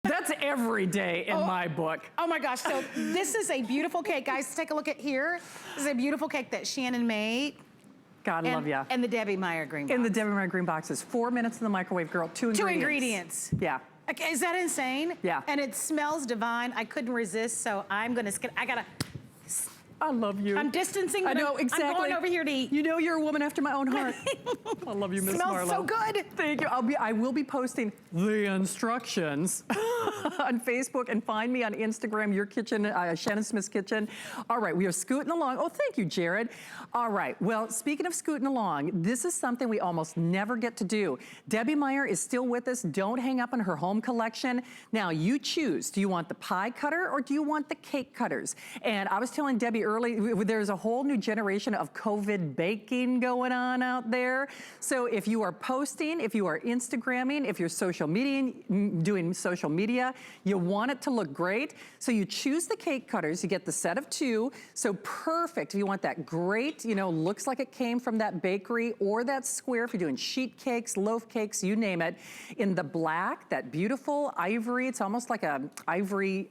That's every day in my book. Oh my gosh, so this is a beautiful cake. Guys, take a look at here. This is a beautiful cake that Shannon made. God, I love ya. And the Debbie Meyer green box. And the Debbie Meyer green boxes. 4 minutes in the microwave, girl. Two ingredients. Yeah. Okay, is that insane? Yeah. And it smells divine. I couldn't resist, so I'm gonna, I love you. I'm distancing. I know, exactly. I'm going over here to eat. You know you're a woman after my own heart. I love you, Miss Marlo. Smells so good. Thank you. I will be posting the instructions on Facebook, and find me on Instagram, Your Kitchen, Shannon Smith's Kitchen. All right, we are scooting along. Oh, thank you, Jared. All right, well, speaking of scooting along, this is something we almost never get to do. Debbie Meyer is still with us. Don't hang up on her home collection. Now, you choose. Do you want the pie cutter or do you want the cake cutters? And I was telling Debbie early, there's a whole new generation of COVID baking going on out there. So if you are posting, if you are Instagramming, if you're doing social media, you want it to look great. So you choose the cake cutters, you get the set of 2. So perfect if you want that great, you know, looks like it came from that bakery, or that square if you're doing sheet cakes, loaf cakes, you name it. In the black, that beautiful ivory, it's almost like a ivory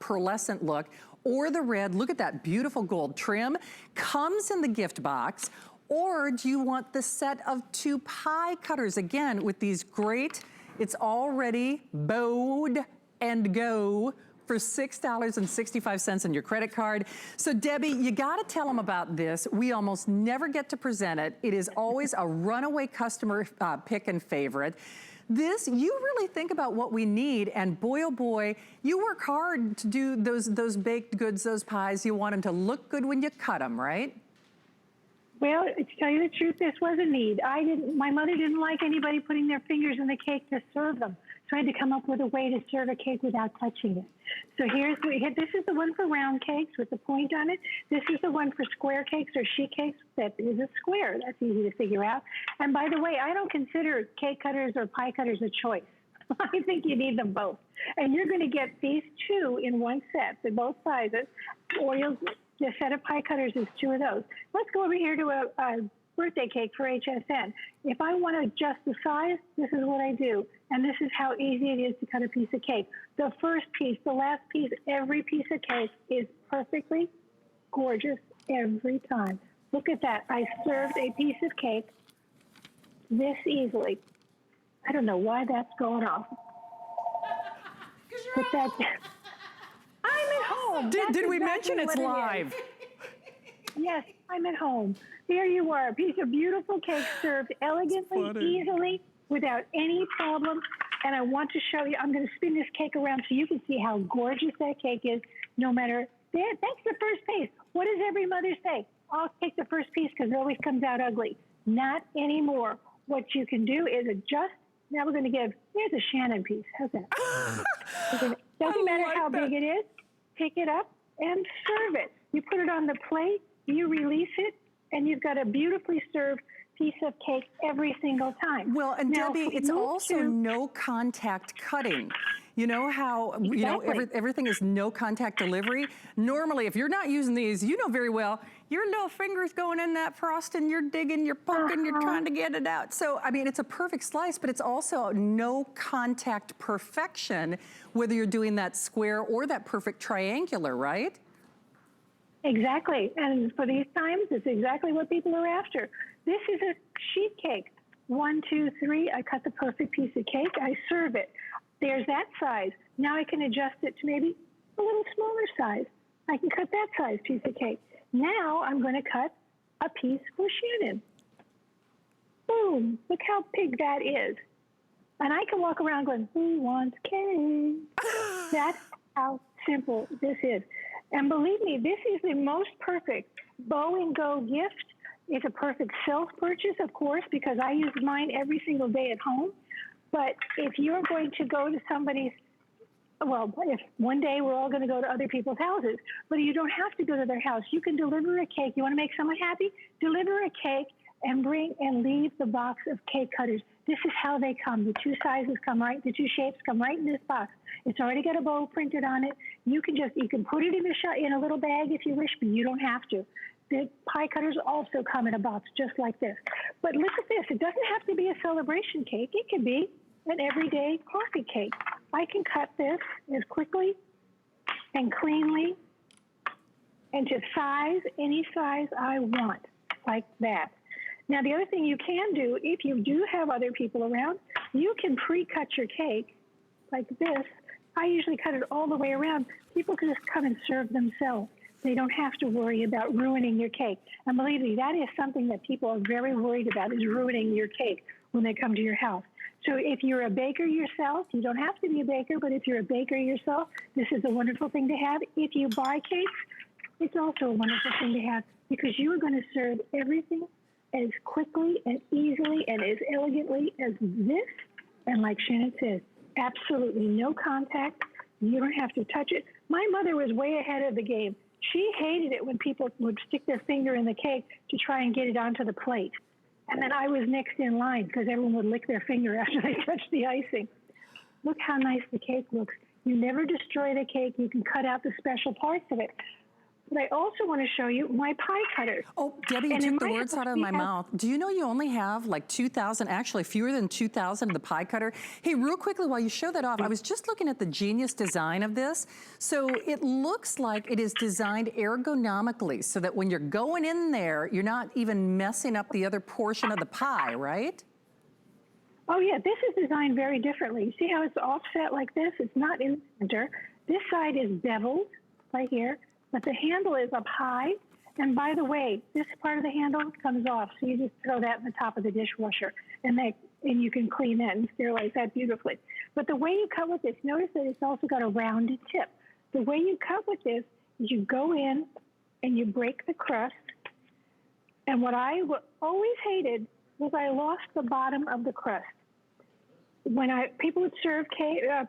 pearlescent look, or the red, look at that beautiful gold trim, comes in the gift box. Or do you want the set of 2 pie cutters, again, with these great, it's already bowed and go for $6.65 on your credit card. So Debbie, you gotta tell them about this. We almost never get to present it. It is always a runaway customer pick and favorite. This, you really think about what we need, and boy, oh boy, you work hard to do those baked goods, those pies. You want them to look good when you cut them, right? Well, to tell you the truth, this was a need. My mother didn't like anybody putting their fingers in the cake to serve them. So I had to come up with a way to serve a cake without touching it. So this is the one for round cakes with the point on it. This is the one for square cakes or sheet cakes that is a square. That's easy to figure out. And by the way, I don't consider cake cutters or pie cutters a choice. I think you need them both. And you're going to get these 2 in one set, they're both sizes, or the set of pie cutters is 2 of those. Let's go over here to a birthday cake for HSN. If I want to adjust the size, this is what I do. And this is how easy it is to cut a piece of cake. The first piece, the last piece, every piece of cake is perfectly gorgeous every time. Look at that. I served a piece of cake this easily. I don't know why that's going off. But that's, I'm at home. Did we mention it's live? Yes, I'm at home. There you are, a piece of beautiful cake served elegantly, easily, without any problem. And I want to show you, I'm going to spin this cake around so you can see how gorgeous that cake is, no matter, that's the first piece. What does every mother say? I'll take the first piece because it always comes out ugly. Not anymore. What you can do is adjust. Now we're going to here's a Shannon piece. How's that? Doesn't matter how big it is. Pick it up and serve it. You put it on the plate, you release it, and you've got a beautifully served piece of cake every single time. Well, and now, Debbie, it's also no contact cutting. You know how, you know, everything is no contact delivery? Normally, if you're not using these, you know very well, your little finger's going in that frosting, you're digging, you're poking, you're trying to get it out. So, I mean, it's a perfect slice, but it's also no contact perfection, whether you're doing that square or that perfect triangular, right? Exactly, and for these times, it's exactly what people are after. This is a sheet cake. 1, 2, 3, I cut the perfect piece of cake, I serve it. There's that size. Now I can adjust it to maybe a little smaller size. I can cut that size piece of cake. Now I'm going to cut a piece for Shannon. Boom, look how big that is. And I can walk around going, who wants cake? That's how simple this is. And believe me, this is the most perfect bow and go gift. It's a perfect self-purchase, of course, because I use mine every single day at home. But if you're going to go to somebody's, well, if one day we're all going to go to other people's houses, but you don't have to go to their house. You can deliver a cake. You want to make someone happy? Deliver a cake and bring and leave the box of cake cutters. This is how they come. The 2 sizes come right, the 2 shapes come right in this box. It's already got a bow printed on it. You can put it in a little bag if you wish, but you don't have to. The pie cutters also come in a box just like this. But look at this. It doesn't have to be a celebration cake. It can be an everyday coffee cake. I can cut this as quickly and cleanly and to size, any size I want, like that. Now, the other thing you can do, if you do have other people around, you can pre-cut your cake like this. I usually cut it all the way around. People can just come and serve themselves. They don't have to worry about ruining your cake. And believe me, that is something that people are very worried about, is ruining your cake when they come to your house. So if you're a baker yourself, you don't have to be a baker, but if you're a baker yourself, this is a wonderful thing to have. If you buy cakes, it's also a wonderful thing to have because you are going to serve everything as quickly and easily and as elegantly as this. And like Shannon says, absolutely no contact. You don't have to touch it. My mother was way ahead of the game. She hated it when people would stick their finger in the cake to try and get it onto the plate. And then I was next in line because everyone would lick their finger after they touched the icing. Look how nice the cake looks. You never destroy the cake. You can cut out the special parts of it. But I also want to show you my pie cutters. Oh, Debbie, you took the words out of my mouth. Do you know you only have like 2,000, actually fewer than 2,000 of the pie cutter? Hey, real quickly, while you show that off, I was just looking at the genius design of this. So it looks like it is designed ergonomically so that when you're going in there, you're not even messing up the other portion of the pie, right? Oh, yeah, this is designed very differently. You see how it's offset like this? It's not in the center. This side is beveled right here. But the handle is up high. And by the way, this part of the handle comes off. So you just throw that in the top of the dishwasher and you can clean that and sterilize that beautifully. But the way you cut with this, notice that it's also got a rounded tip. The way you cut with this is you go in and you break the crust. And what I always hated was I lost the bottom of the crust. When people would serve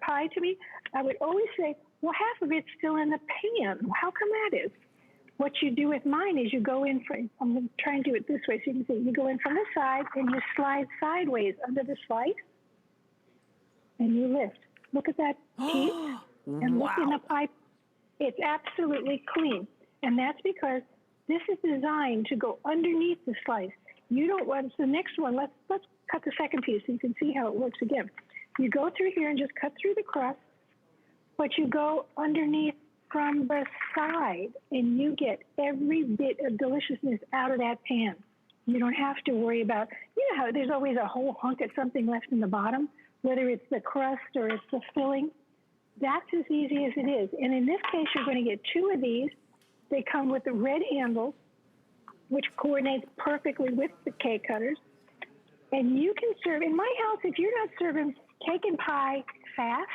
pie to me, I would always say, well, half of it's still in the pan. How come that is? What you do with mine is you go in I'm going to try and do it this way so you can see. You go in from the side and you slide sideways under the slice and you lift. Look at that piece and look in the pie. It's absolutely clean. And that's because this is designed to go underneath the slice. You don't want the next one. Let's cut the second piece so you can see how it works again. You go through here and just cut through the crust. But you go underneath from the side, and you get every bit of deliciousness out of that pan. You don't have to worry about, you know how there's always a whole hunk of something left in the bottom, whether it's the crust or it's the filling. That's as easy as it is. And in this case, you're going to get 2 of these. They come with the red handles, which coordinates perfectly with the cake cutters. And you can serve, in my house, if you're not serving cake and pie fast,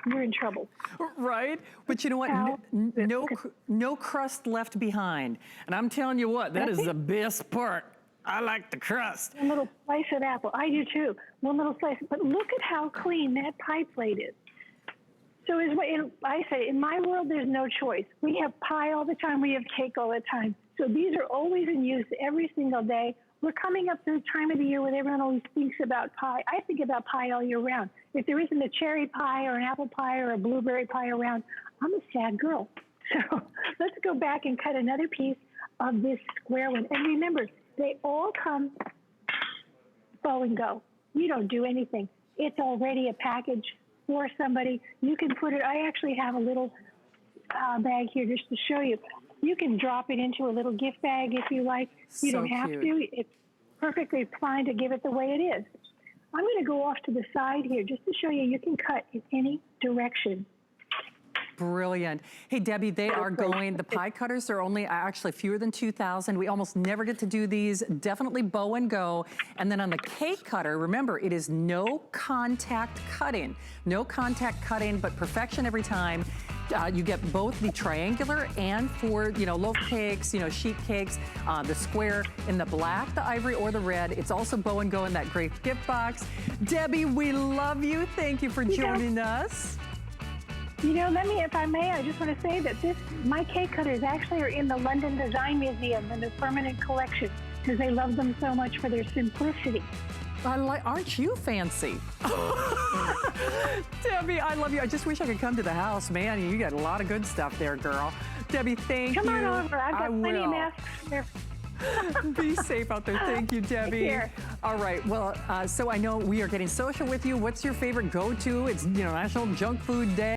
you're in trouble. Right? But you know what? No crust left behind. And I'm telling you what, that is the best part. I like the crust. A little slice of apple. I do too. One little slice. But look at how clean that pie plate is. So I say, in my world, there's no choice. We have pie all the time. We have cake all the time. So these are always in use every single day. We're coming up to the time of the year when everyone always thinks about pie. I think about pie all year round. If there isn't a cherry pie or an apple pie or a blueberry pie around, I'm a sad girl. So let's go back and cut another piece of this square one. And remember, they all come bow and go. You don't do anything. It's already a package for somebody. You can put it, I actually have a little bag here just to show you. You can drop it into a little gift bag if you like. You don't have to. It's perfectly fine to give it the way it is. I'm going to go off to the side here just to show you can cut in any direction. Brilliant. Hey, Debbie, they are going, the pie cutters are only actually fewer than 2,000. We almost never get to do these. Definitely bow and go. And then on the cake cutter, remember, it is no contact cutting. No contact cutting, but perfection every time. You get both the triangular and for, loaf cakes, sheet cakes, the square in the black, the ivory, or the red. It's also bow and go in that great gift box. Debbie, we love you. Thank you for joining us. If I may, I just want to say that my cake cutters actually are in the London Design Museum in the permanent collection because they love them so much for their simplicity. Aren't you fancy? Debbie, I love you. I just wish I could come to the house, man. You got a lot of good stuff there, girl. Debbie, thank you. Come on over. I've got plenty of masks there. Be safe out there. Thank you, Debbie. Take care. All right. Well, so I know we are getting social with you. What's your favorite go-to? It's National Junk Food Day.